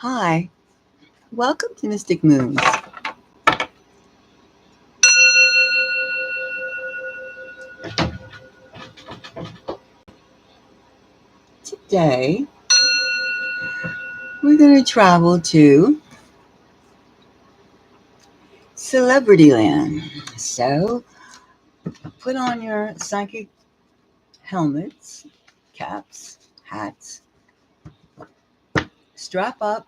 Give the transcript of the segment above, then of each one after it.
Hi, welcome to Mystic Moons. Today, we're going to travel to Celebrity Land. So, put on your psychic helmets, caps, hats, strap up,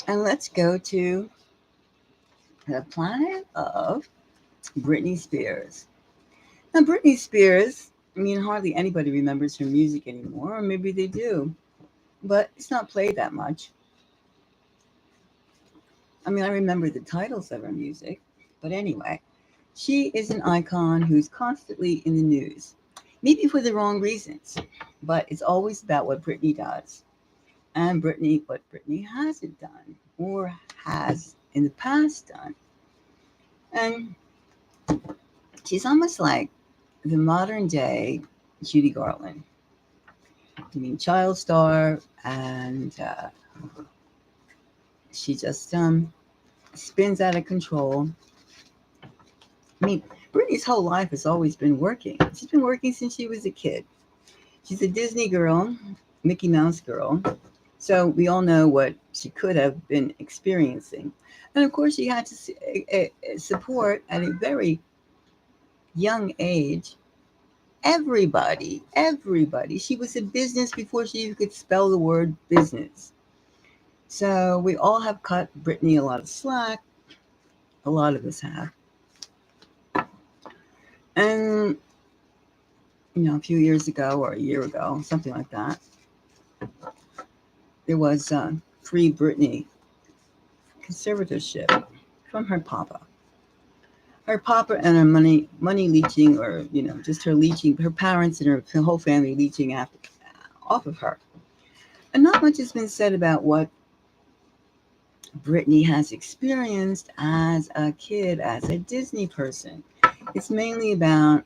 and let's go to the planet of Brittany Spears. Now, Brittany Spears, hardly anybody remembers her music anymore, or maybe they do, but it's not played that much. I remember the titles of her music, but anyway, she is an icon who's constantly in the news, maybe for the wrong reasons, but it's always about what Britney does and what Britney hasn't done or has in the past done. And she's almost like the modern day Judy Garland. Child star, and she just spins out of control. I mean, Britney's whole life has always been working. She's been working since she was a kid. She's a Disney girl, Mickey Mouse girl. So we all know what she could have been experiencing. And of course, she had to support at a very young age everybody. She was in business before she even could spell the word business. So we all have cut Britney a lot of slack. A lot of us have. And, a few years ago or a year ago, something like that, there was free Britney conservatorship from her papa. Her papa and her money leeching, or, just her leeching, her parents and her whole family leeching off of her. And not much has been said about what Britney has experienced as a kid, as a Disney person. It's mainly about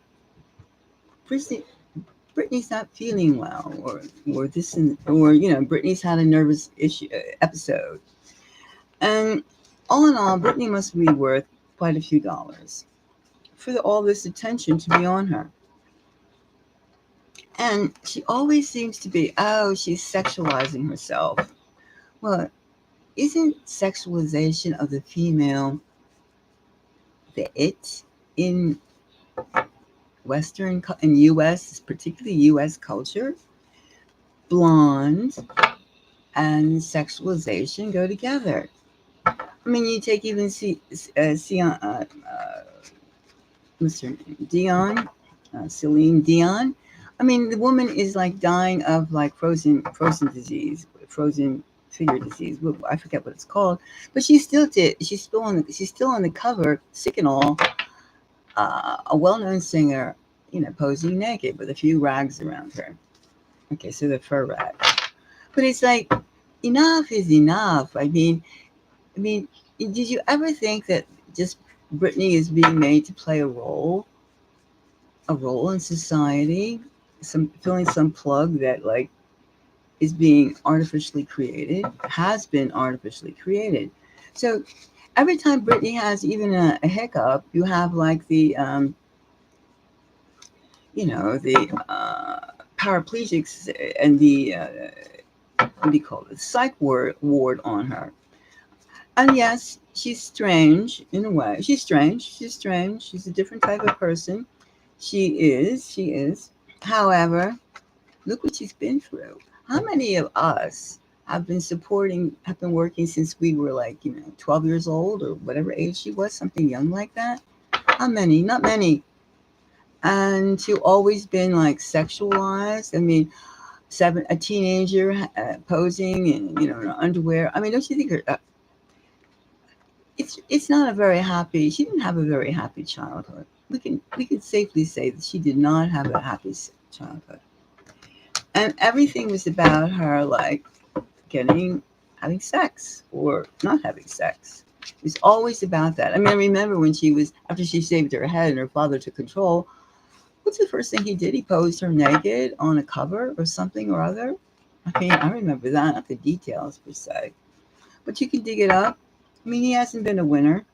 Britney's not feeling well, or this, or Britney's had a nervous episode, and all in all, Britney must be worth quite a few dollars for all this attention to be on her. And she always seems to be, she's sexualizing herself. Well, isn't sexualization of the female the it in Western and U.S., particularly U.S. culture? Blonde and sexualization go together. You take even what's her name? Dion, Celine Dion. The woman is like dying of like frozen disease, frozen figure disease. I forget what it's called, but she still did. She's still on the cover, sick and all. A well-known singer, posing naked with a few rags around her. Okay, so the fur rags. But it's like, enough is enough. Did you ever think that just Britney is being made to play a role in society, filling some plug that like is being artificially created, has been artificially created? So every time Britney has even a hiccup, you have like the paraplegics and the what do you call it, psych ward on her. And yes, she's strange in a way. She's strange. She's a different type of person. She is. However, look what she's been through. How many of us have been working since we were like, 12 years old or whatever age she was, something young like that? How many? Not many. And she's always been like sexualized. A teenager posing in, underwear. Don't you think it's not a very happy. She didn't have a very happy childhood. We can safely say that she did not have a happy childhood, and everything was about her like having sex or not having sex. It was always about that. I remember when after she shaved her head and her father took control. What's the first thing he did? He posed her naked on a cover or something or other. I remember that, not the details per se. but you can dig it up. I mean, he hasn't been a winner.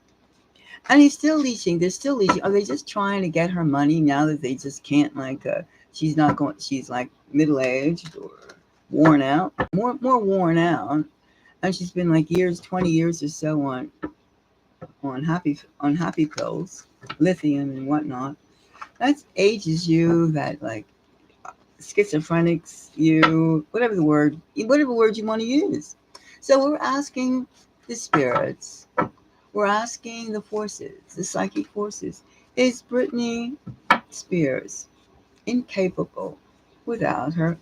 And he's still leeching. They're still leeching. Are they just trying to get her money now that they just can't, like, she's not going, she's like middle-aged or worn out, more worn out. And she's been like 20 years or so on happy pills, lithium and whatnot. That ages you, that like schizophrenics you, whatever word you want to use. So we're asking the spirits, we're asking the forces, the psychic forces, is Brittany Spears incapable without her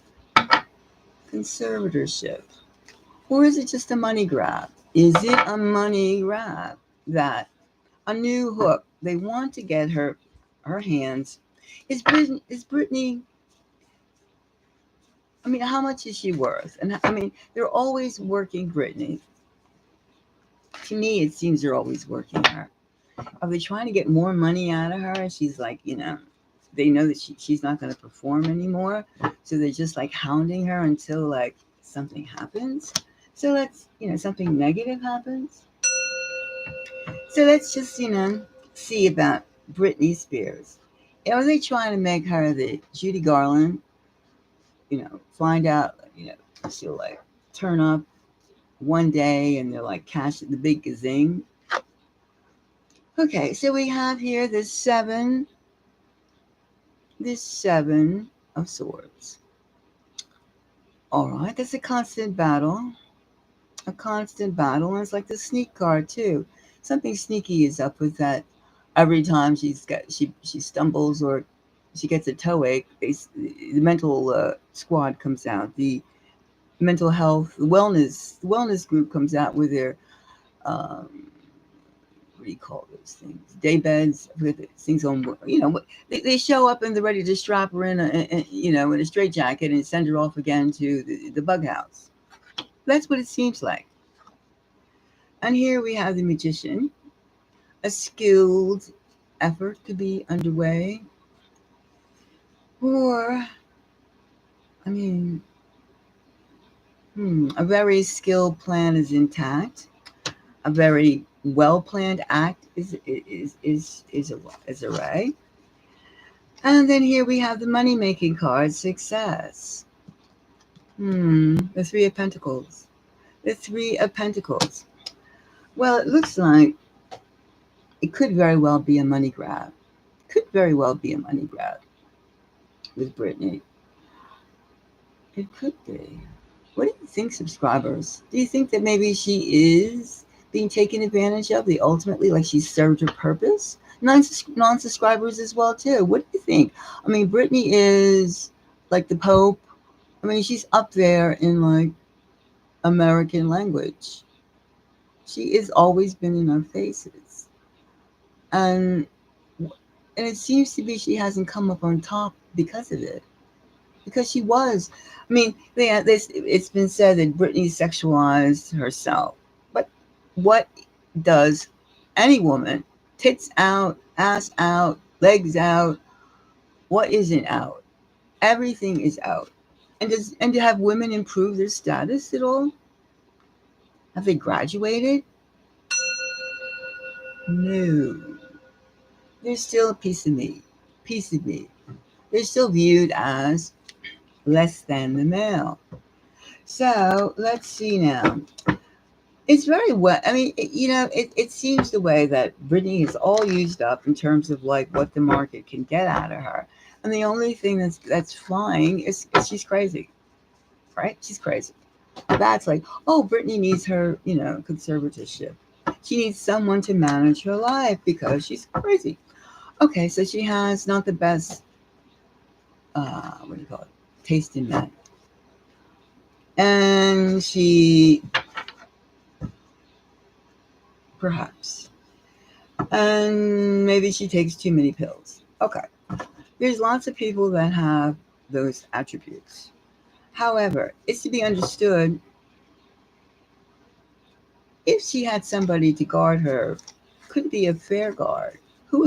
conservatorship? Or is it just a money grab? Is it a money grab, that a new hook? They want to get her hands. Is Brittany, I mean, how much is she worth? And I mean, they're always working Brittany. To me, it seems they're always working her. Are they trying to get more money out of her? And she's like, they know that she's not going to perform anymore. So they're just like hounding her until like something happens. So something negative happens. So let's just, see about Britney Spears. Are they trying to make her the Judy Garland? Find out, she'll like turn up one day and they're like cash at the big gazing. Okay, so we have here this seven of swords. All right, that's a constant battle. And it's like the sneak card too. Something sneaky is up with that. Every time she stumbles or she gets a toe ache, the mental squad comes out. The mental health, the wellness group comes out with their what do you call those things? Day beds with things on. They show up and they're ready to strap her in a straitjacket and send her off again to the bug house. That's what it seems like. And here we have the magician. A skilled effort to be underway. Or, I mean, a very skilled plan is intact. A very well-planned act is array. And then here we have the money-making card, success. The Three of Pentacles. The Three of Pentacles. Well, it looks like it could very well be a money grab. With Brittany. It could be. What do you think, subscribers? Do you think that maybe she is being taken advantage of? Ultimately, like she served her purpose? Non-subscribers as well too. What do you think? I mean, Brittany is like the Pope. I mean, she's up there in like American language. She has always been in our faces, and it seems to be she hasn't come up on top because of it. Because she was. I mean, it's been said that Brittany sexualized herself. But what does any woman, tits out, ass out, legs out, what isn't out? Everything is out. And to have women improve their status at all? Have they graduated? No. They're still a piece of me. They're still viewed as less than the male. So let's see now. It's very well. I mean, it seems the way that Brittany is all used up in terms of like what the market can get out of her, and the only thing that's flying is she's crazy, right? She's crazy. That's like, oh, Brittany needs her, conservatorship. She needs someone to manage her life because she's crazy. Okay, so she has not the best, what do you call it, taste in men. And she, perhaps, and maybe she takes too many pills. Okay, there's lots of people that have those attributes. However, it's to be understood, if she had somebody to guard her, could be a fair guard, who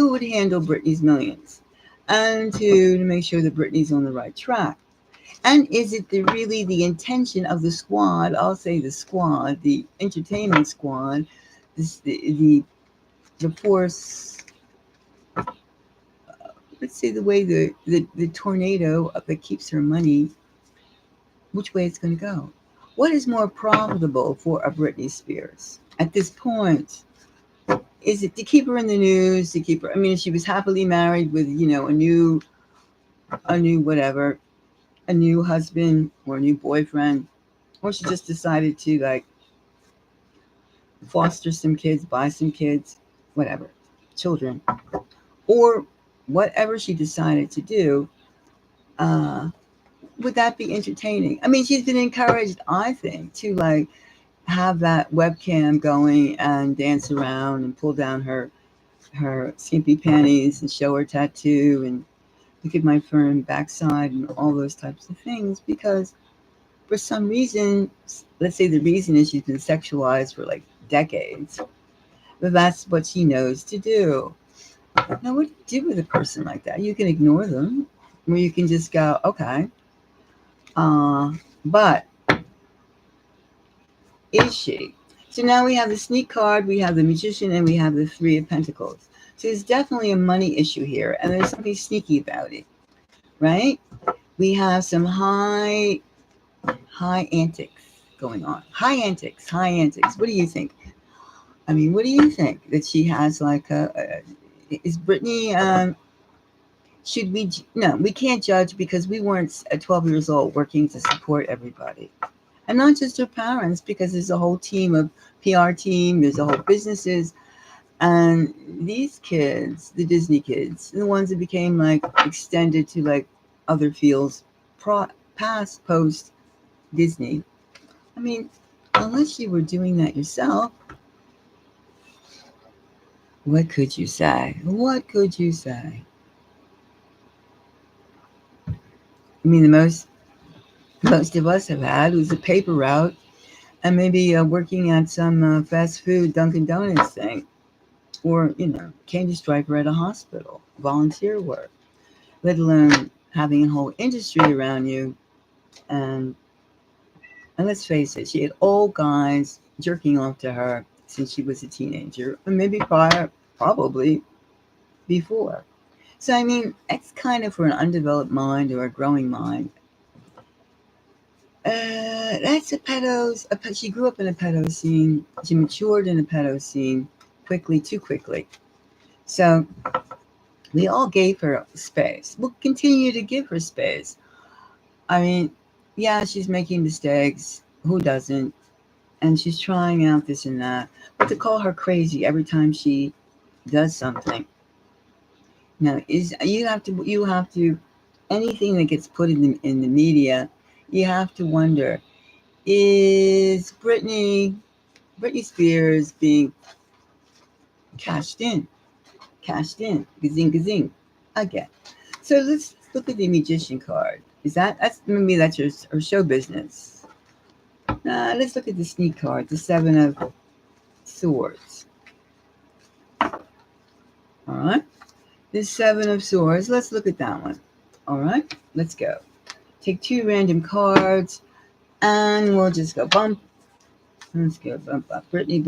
would handle Brittany's millions, and to make sure that Brittany's on the right track. And is it really the intention of the squad? I'll say the squad, the entertainment squad, the force. Let's say the way the tornado that keeps her money, which way it's going to go. What is more profitable for a Britney Spears at this point? Is it to keep her in the news, to keep her? I mean, she was happily married with, a new whatever, a new husband or a new boyfriend, or she just decided to like foster some kids, buy some kids, whatever, children, or whatever she decided to do. Uh, would that be entertaining? I mean, she's been encouraged, I think, to like have that webcam going and dance around and pull down her skimpy panties and show her tattoo and look at my firm backside and all those types of things, because for some reason, let's say the reason is she's been sexualized for like decades, but that's what she knows to do. Now, what do you do with a person like that? You can ignore them, or you can just go, okay. But is she? So now we have the sneak card, we have the magician, and we have the three of pentacles. So there's definitely a money issue here, and there's something sneaky about it, right? We have some high antics going on. High antics. What do you think? I mean, what do you think that she has like is Brittany, should we, no, we can't judge because we weren't at 12 years old working to support everybody. And not just her parents, because there's a whole team of PR team, there's a whole businesses. And these kids, the Disney kids, the ones that became like extended to like other fields, past, post Disney. I mean, unless you were doing that yourself, what could you say? What could you say? I mean, most of us have had was a paper route and maybe working at some fast food Dunkin' Donuts thing, or candy striper at a hospital, volunteer work, let alone having a whole industry around you. And let's face it, she had old guys jerking off to her since she was a teenager, and maybe probably before. So, I mean, it's kind of for an undeveloped mind or a growing mind. That's she grew up in a pedo scene. She matured in a pedo scene too quickly. So, we all gave her space. We'll continue to give her space. I mean, yeah, she's making mistakes. Who doesn't? And she's trying out this and that. But to call her crazy every time she does something. Now, you have to anything that gets put in the media, you have to wonder, is Brittany Spears being cashed in, gazing again. So let's look at the magician card. That's her show business. Let's look at the sneak card, the 7 of Swords. All right, the 7 of Swords. Let's look at that one. All right, let's go. Take 2 random cards, and we'll just go bump. Let's go bump up. Brittany.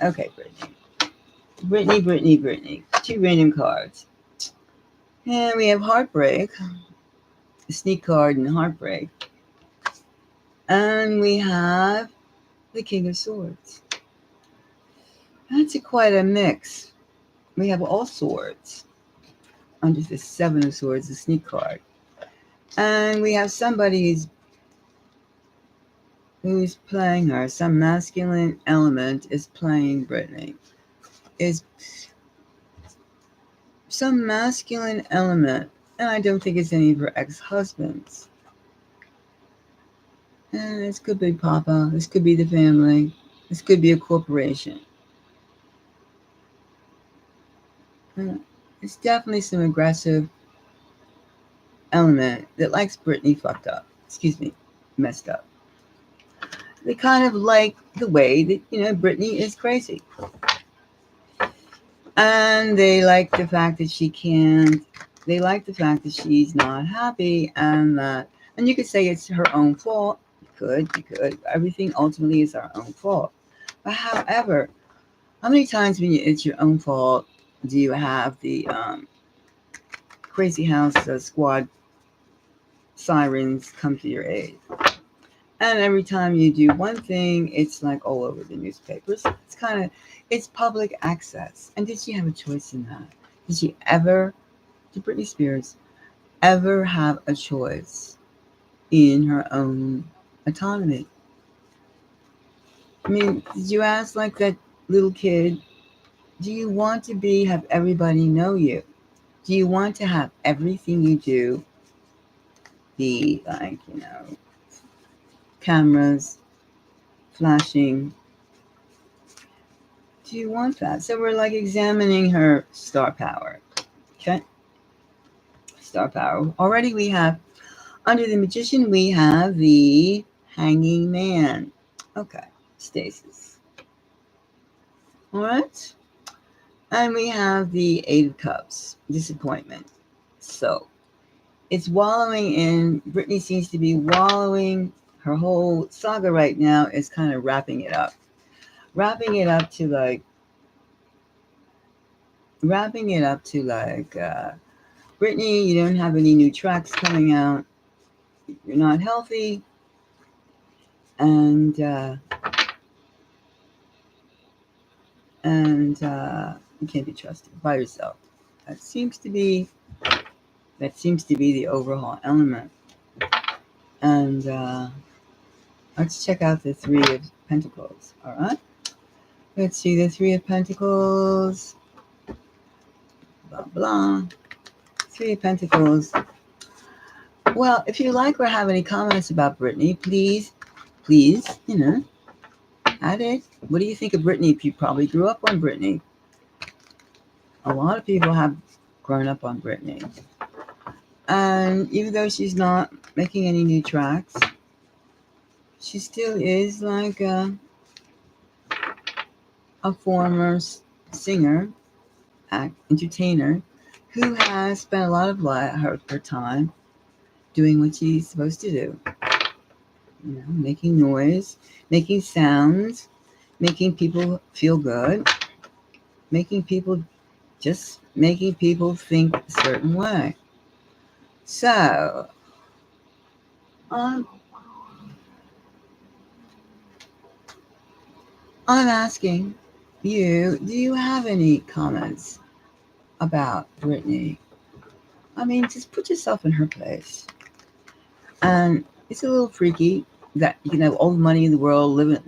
Okay, Brittany. 2 random cards. And we have Heartbreak, a sneak card and Heartbreak. And we have the King of Swords. That's quite a mix. We have all swords under the 7 of Swords, the sneak card. And we have somebody who's playing her. Some masculine element is playing Brittany. Is some masculine element, and I don't think it's any of her ex-husbands. And this could be Papa. This could be the family. This could be a corporation. It's definitely some aggressive element that likes Brittany fucked up. Messed up. They kind of like the way that, Brittany is crazy. And they like the fact that she's not happy, and that And you could say it's her own fault. You could. Everything ultimately is our own fault. But however, how many times when it's your own fault do you have the crazy house squad sirens come to your aid? And every time you do one thing, it's like all over the newspapers. It's public access. And did she have a choice in that? Did Brittany Spears ever have a choice in her own autonomy? I mean, did you ask like that little kid, do you want to have everybody know you? Do you want to have everything you do be like, cameras flashing? Do you want that? So we're like examining her star power. Okay? Star power. Already we have, under the magician, we have the hanging man. Okay. Stasis. All right. And we have the Eight of Cups. Disappointment. So it's wallowing in, Brittany seems to be wallowing. Her whole saga right now is kind of wrapping it up. Wrapping it up to like, Brittany, you don't have any new tracks coming out. You're not healthy. And you can't be trusted by yourself. That seems to be the overall element. And let's check out the Three of Pentacles. All right. Let's see the Three of Pentacles. Blah blah. Three of Pentacles. Well, if you like or have any comments about Brittany, please, add it. What do you think of Brittany? If you probably grew up on Brittany. A lot of people have grown up on Brittany. And even though she's not making any new tracks, she still is like a former singer, entertainer, who has spent a lot of her time doing what she's supposed to do. Making noise, making sounds, making people feel good, making people think a certain way. So, I'm asking you, do you have any comments about Brittany? I mean, just put yourself in her place. And it's a little freaky that you can have all the money in the world, live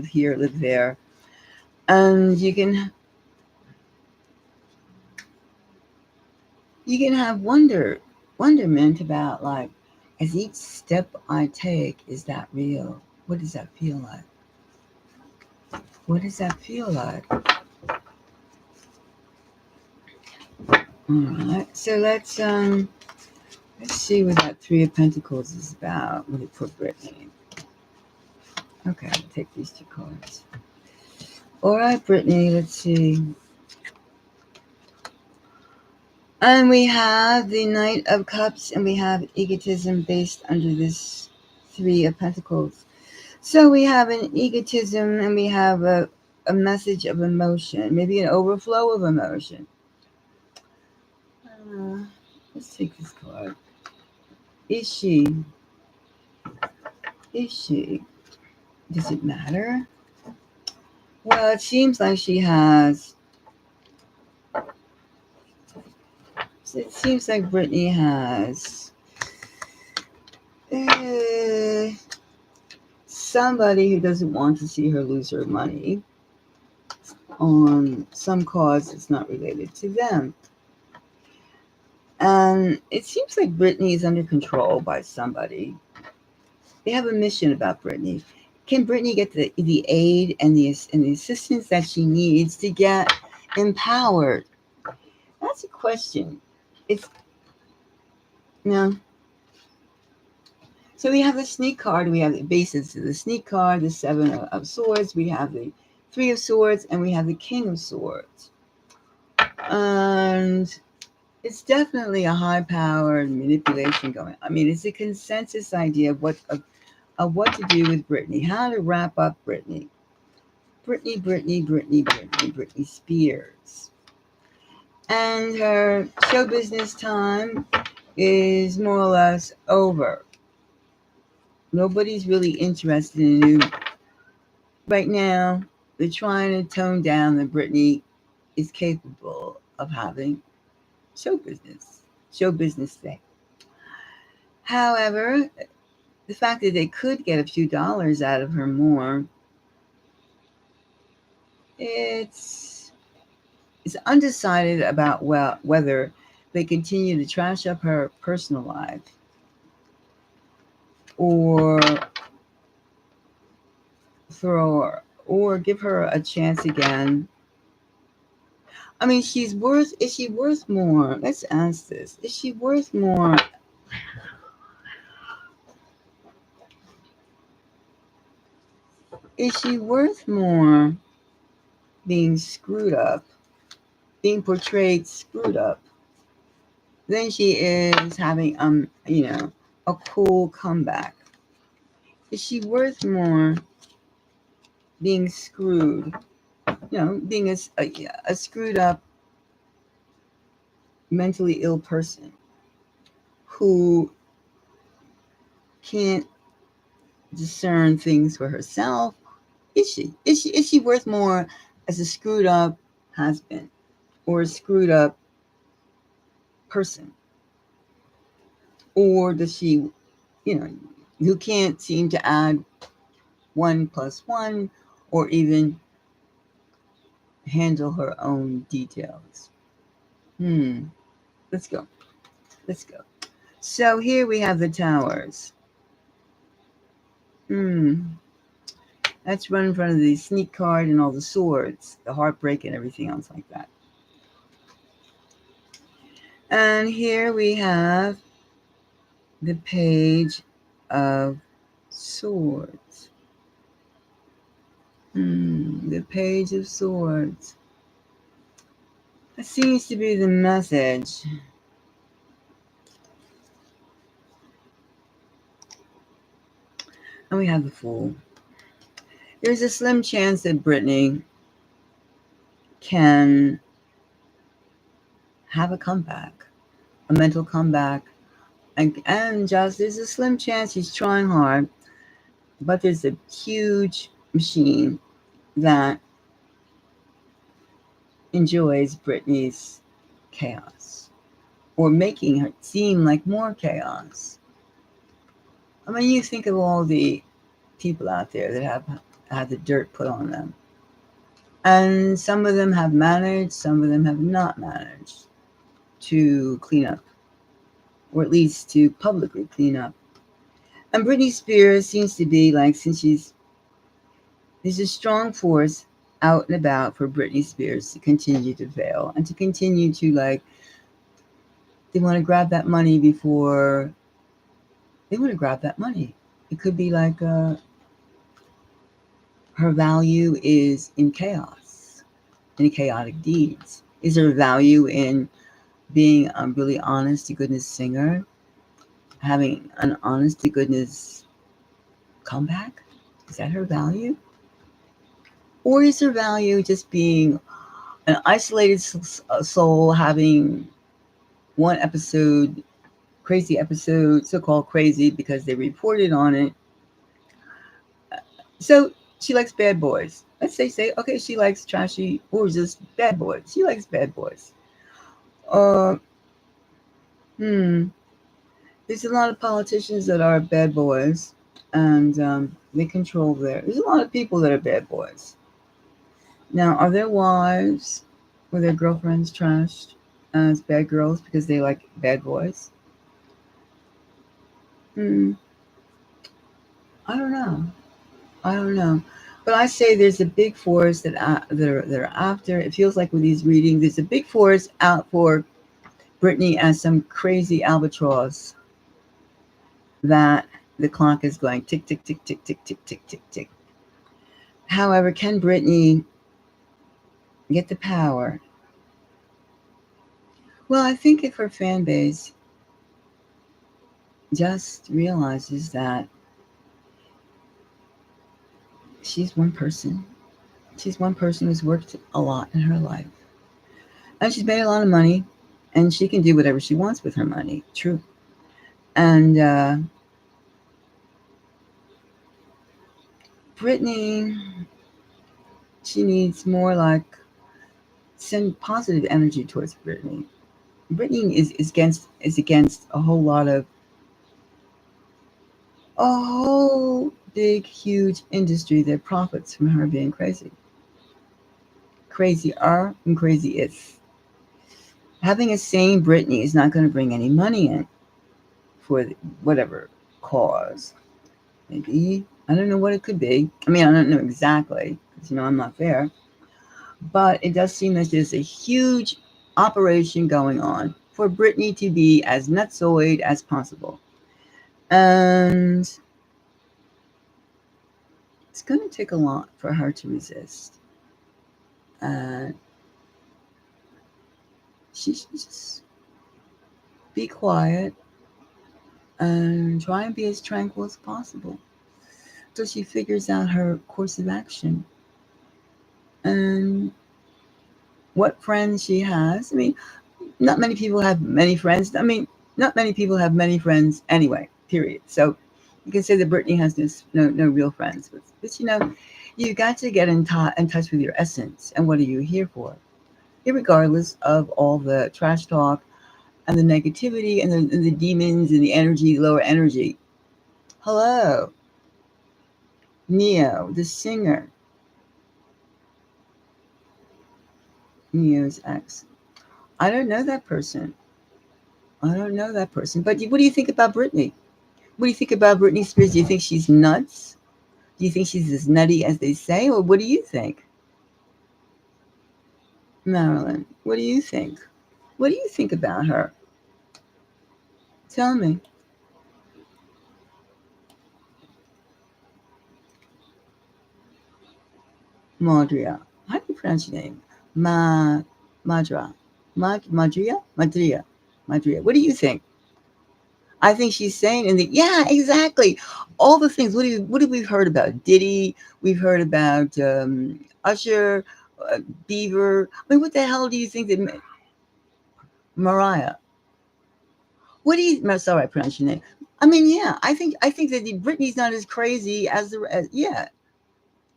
here, live there, and you can have wonderment about like, as each step I take, is that real? What does that feel like? What does that feel like? All right, so let's see what that Three of Pentacles is about. What it for Brittany? Okay, I'll take these two cards. All right, Brittany, let's see. And we have the Knight of Cups, and we have egotism based under this Three of Pentacles. So we have an egotism, and we have a message of emotion, maybe an overflow of emotion. Let's take this card. Is she? Does it matter? Well, it seems like she has. It seems like Brittany has somebody who doesn't want to see her lose her money on some cause that's not related to them. And it seems like Brittany is under control by somebody. They have a mission about Brittany. Can Brittany get the aid and the assistance that she needs to get empowered? That's a question. So we have the Sneak card. We have the basis of the Sneak card, the Seven of Swords. We have the Three of Swords, and we have the King of Swords. And it's definitely a high-powered manipulation going. I mean, it's a consensus idea of what to do with Brittany, how to wrap up Brittany. Brittany Spears. And her show business time is more or less over. Nobody's really interested in new. Right now, they're trying to tone down that Brittany is capable of having show business thing. However, the fact that they could get a few dollars out of her more, it's undecided about whether they continue to trash up her personal life or throw or give her a chance again. I mean, is she worth more? Let's ask this. Is she worth more? Is she worth more being screwed up, being portrayed screwed up, than she is having, a cool comeback? Is she worth more being screwed, being a screwed up, mentally ill person who can't discern things for herself? Is she worth more as a screwed up husband or a screwed up person? Or does she, who can't seem to add 1 plus 1 or even handle her own details? Let's go. Let's go. So here we have the towers. Let's run in front of the sneak card and all the swords, the heartbreak and everything else like that. And here we have the page of swords. The page of swords. That seems to be the message. And we have the Fool. There's a slim chance that Brittany can have a comeback, a mental comeback. And just there's a slim chance he's trying hard, but there's a huge machine that enjoys Brittany's chaos or making her seem like more chaos. I mean, you think of all the people out there that have had the dirt put on them. And some of them have managed, some of them have not managed to clean up, or at least to publicly clean up. And Brittany Spears seems to be like, there's a strong force out and about for Brittany Spears to continue to fail and to continue to, like, they want to grab that money before they want to grab that money. It could be like her value is in chaos, in chaotic deeds. Is her value in being a really honest to goodness singer, having an honest to goodness comeback? Is that her value? Or is her value just being an isolated soul having one episode, crazy episode, so-called crazy because they reported on it? So she likes bad boys. Let's say, okay, she likes trashy or just bad boys. She likes bad boys. There's a lot of politicians that are bad boys, and they control there's a lot of people that are bad boys. Now, are their wives or their girlfriends trashed as bad girls because they like bad boys? I don't know. But I say there's a big force that are after. It feels like with these readings, there's a big force out for Brittany as some crazy albatross that the clock is going tick, tick, tick, tick, tick, tick, tick, tick, tick. However, can Brittany get the power Well, I think if her fan base just realizes that she's one person, she's one person who's worked a lot in her life, and she's made a lot of money, and she can do whatever she wants with her money. True. And Brittany, she needs more like send positive energy towards Brittany. Brittany is against a whole lot of a whole big huge industry that profits from her being crazy. Crazy are and crazy is. Having a sane Brittany is not going to bring any money in for whatever cause. Maybe I don't know what it could be. I mean, I don't know exactly because I'm not there. But it does seem that there's a huge operation going on for Brittany to be as nutsoid as possible. And it's going to take a lot for her to resist. Uh, she should just be quiet and try and be as tranquil as possible until she figures out her course of action and what friends she has. I mean, not many people have many friends. I mean, not many people have many friends anyway, period. So you can say that Brittany has no real friends. But you got to get in touch with your essence and what are you here for? Irregardless of all the trash talk and the negativity and the demons and the energy, lower energy. Hello, Neo, the singer, Neo's ex. I don't know that person. I don't know that person. But what do you think about Britney? What do you think about Britney Spears? Do you think she's nuts? Do you think she's as nutty as they say? Or what do you think? Marilyn, what do you think? What do you think about her? Tell me. Madria. How do you pronounce your name? Madra. Madria? Madria. Madria. What do you think? I think she's saying, and yeah, exactly. All the things. What have we heard about? Diddy. We've heard about Usher, Beaver. I mean, what the hell do you think that Mariah? What do you? No, sorry, I pronounced your name. I mean, yeah, I think that Britney's not as crazy as yeah.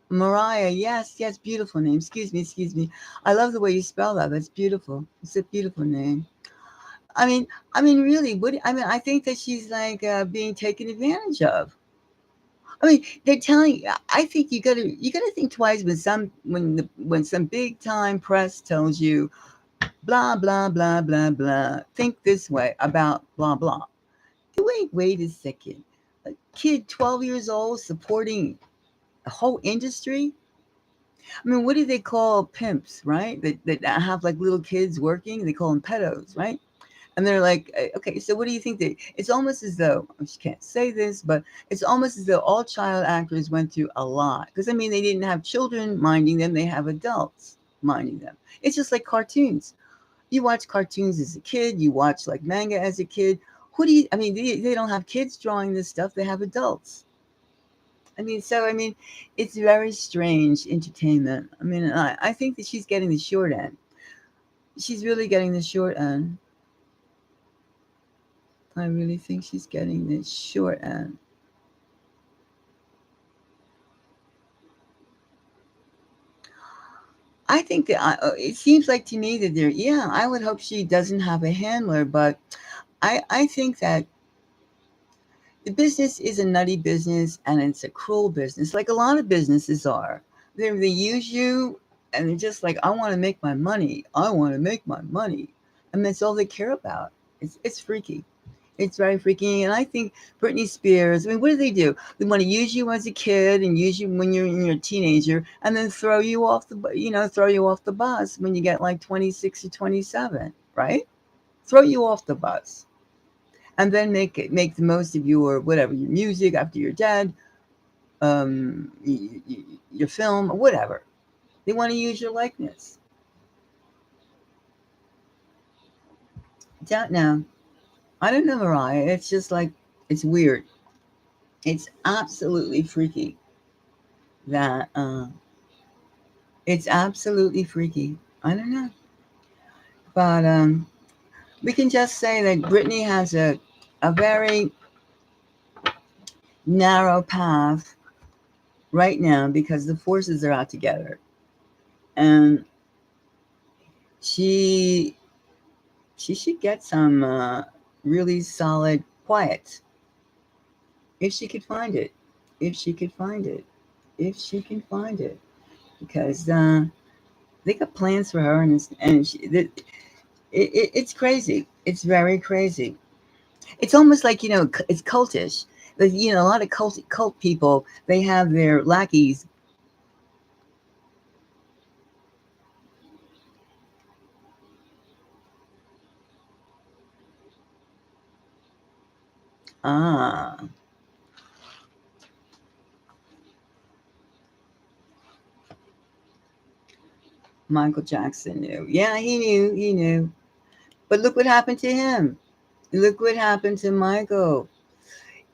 Mariah, yes, yes, beautiful name. Excuse me, excuse me. I love the way you spell that. That's beautiful. It's a beautiful name. I mean, really, I think that she's like being taken advantage of. I mean, they're telling. I think you gotta think twice when some big time press tells you blah blah blah blah blah. Think this way about blah blah. Wait a second. A kid 12 years old supporting a whole industry. I mean, what do they call pimps, right? That have like little kids working. They call them pedos, right? And they're like, okay, so what do you think it's almost as though, I can't say this, but it's almost as though all child actors went through a lot. Because, I mean, they didn't have children minding them, they have adults minding them. It's just like cartoons. You watch cartoons as a kid, you watch like manga as a kid. I mean, they don't have kids drawing this stuff, they have adults. I mean, it's very strange entertainment. I mean, I think that she's getting the short end. She's really getting the short end. I really think she's getting the short end. I think that it seems like to me that yeah, I would hope she doesn't have a handler, but I think that the business is a nutty business and it's a cruel business, like a lot of businesses are. They use you and they're just like, I want to make my money. I want to make my money. And that's all they care about. It's freaky. It's very freaky. And I think Britney Spears, I mean, what do? They want to use you as a kid and use you when you're a teenager and then throw you off the bus when you get like 26 or 27, right? Throw you off the bus and then make the most of your whatever, your music after you're dead, your film or whatever. They want to use your likeness. Don't know. I don't know, Mariah. It's just like, it's weird. It's absolutely freaky that, it's absolutely freaky. I don't know. But we can just say that Brittany has a very narrow path right now because the forces are out together. And she she should get some really solid quiet if she could find it. If she could find it. If she can find it. Because they got plans for her, and it's crazy. It's very crazy. It's almost like, it's cultish. A lot of cult people, they have their lackeys. Ah, Michael Jackson knew. Yeah, he knew. He knew. But look what happened to him. Look what happened to Michael.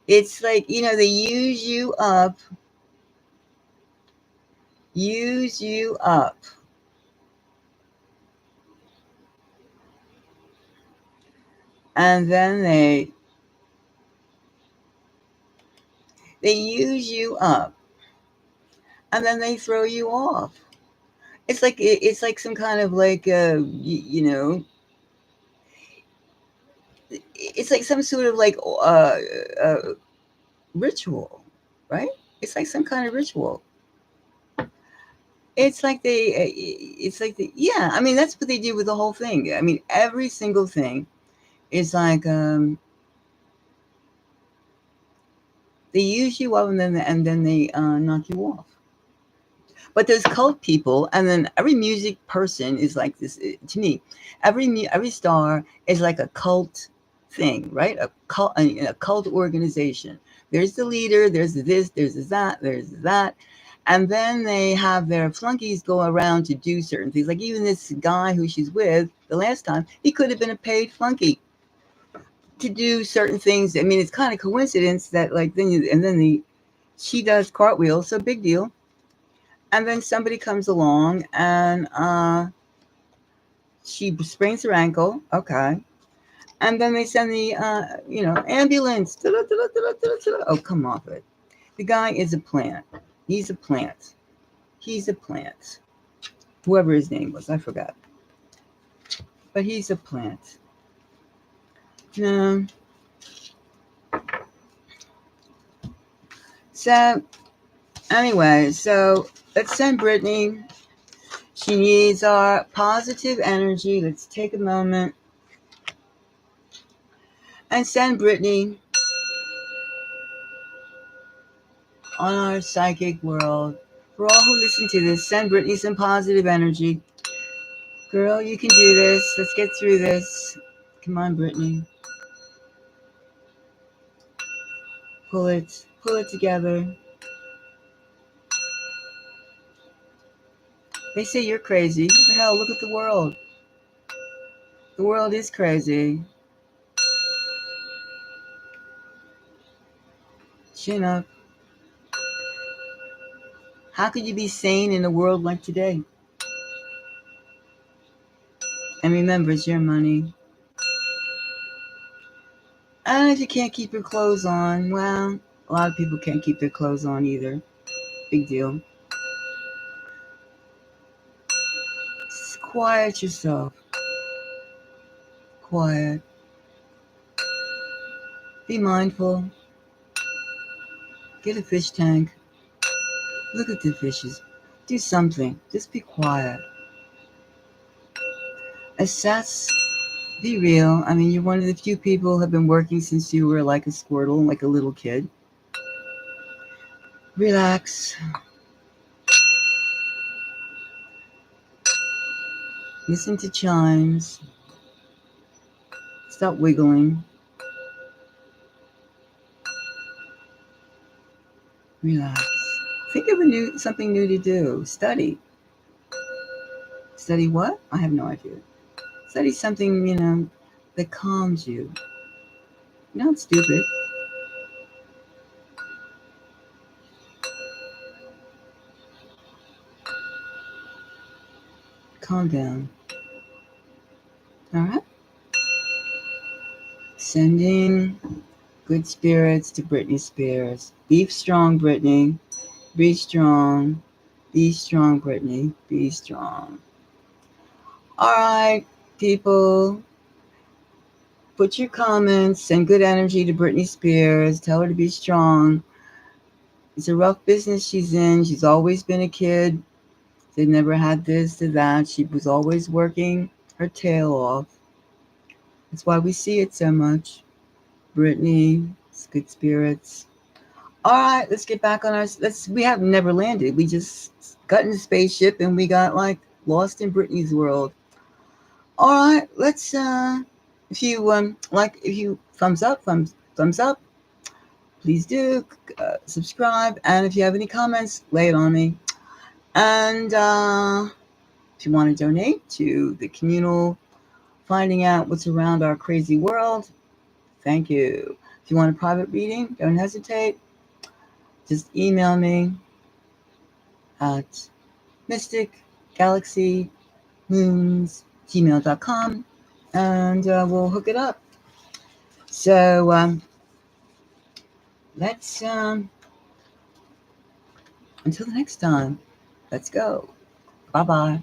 It's like, they use you up, and then they use you up, and then they throw you off. It's like some kind of like, it's like some sort of like, uh, ritual, right? It's like some kind of ritual. It's like yeah. I mean, that's what they do with the whole thing. I mean, every single thing is like, they use you up, and then they knock you off. But there's cult people, and then every music person is like this. To me, every star is like a cult thing, right? A cult organization. There's the leader. There's this. There's that. There's that. And then they have their flunkies go around to do certain things. Like even this guy who she's with the last time, he could have been a paid flunky to do certain things. I mean, it's kind of coincidence that like she does cartwheels, so big deal. And then somebody comes along and she sprains her ankle. Okay. And then they send the ambulance. Oh, come off it. The guy is a plant. He's a plant. He's a plant. Whoever his name was, I forgot. But he's a plant. No. So anyway, so let's send Brittany. She needs our positive energy. Let's take a moment and send Brittany on our psychic world. For all who listen to this, send Brittany some positive energy. Girl, you can do this. Let's get through this. Come on, Brittany. Pull it. Pull it together. They say you're crazy. What the hell? Look at the world. The world is crazy. Chin up. How could you be sane in a world like today? And remember, it's your money. And if you can't keep your clothes on, well, a lot of people can't keep their clothes on either. Big deal. Just quiet yourself. Quiet. Be mindful. Get a fish tank. Look at the fishes. Do something. Just be quiet. Assess. Be real. I mean, you're one of the few people who have been working since you were like a squirtle, like a little kid. Relax. Listen to chimes. Stop wiggling. Relax. Think of something new to do. Study. Study what? I have no idea. Study something, that calms you. You're not stupid. Calm down. All right? Sending good spirits to Brittany Spears. Be strong, Brittany. Be strong. Be strong, Brittany. Be strong. All right, people. Put your comments, send good energy to Brittany Spears. Tell her to be strong. It's a rough business she's in. She's always been a kid. They never had this or that. She was always working her tail off. That's why we see it so much. Brittany, it's good spirits. All right, let's get back on our. We have never landed. We just got in the spaceship and we got like lost in Brittany's world. All right, let's. If you thumbs up, thumbs up. Please do subscribe, and if you have any comments, lay it on me. And if you want to donate to the communal finding out what's around our crazy world, thank you. If you want a private reading, don't hesitate. Just email me at mysticgalaxymoons@gmail.com and we'll hook it up. So let's, until the next time, let's go. Bye-bye.